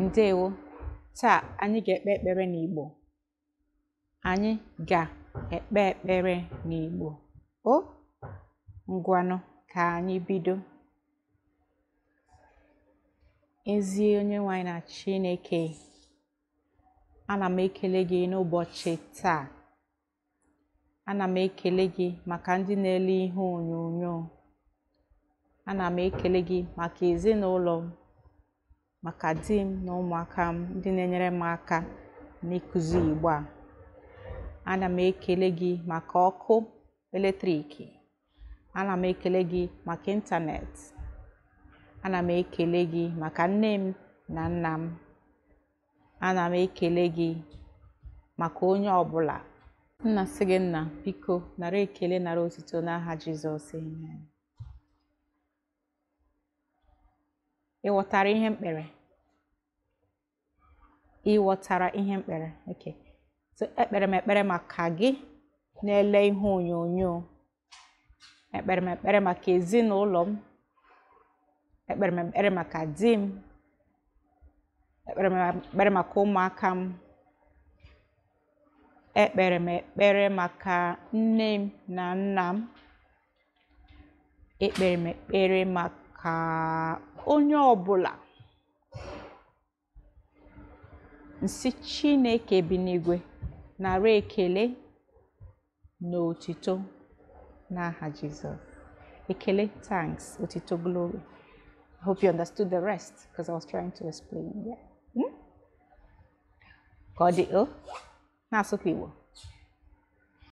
Ndewo. Taa anyị ga-ekpe ekpere n'Igbo. Anyị ga-ekpe ekpere n'Igbo. Ngwanụ ka anyị bido. Ezi onye nwe anyị na Chineke, ana m ekele gị n'ụbọchị taa. Ana m ekele gị maka ndị na-ele ihe onyonyo. Ana m ekele gị maka ezinaụlọ m, maka di m na ụmụaka m ndị na-enyere m aka n'ịkụzi Igbo a. Ana m ekele gị maka ọkụ eletrik. Ana m ekele gị maka ịntanetị. Ana m ekele gị maka nne m na nna m. Ana m ekele gị maka onye ọbụla. Nna sị gị, nna biko nara ekele, nara otito n'aha Jizọs. Amen. Ị ghọtara ihe mkpere? Ị ghọtara ihe mkpere? Okay. So ekpere m ekpere maka gị na-ele ihe onyonyo. Ekpere m ekpere maka ezinaụlọ m. Ekpere m ekpere maka di m. Ekpere m ekpere maka ụmụaka m. Ekpere m ekpere maka nne m na nna m. Ekpere m ekpere maka onye ọbụla. Nsị Chineke bi n'igwe nara ekele na otito n'aha Jizọs. Ekele, thanks, otito, glory. I hope you understood the rest because I was trying to explain. Yeah. Ka ọ dị, na-asụkwa Igbo.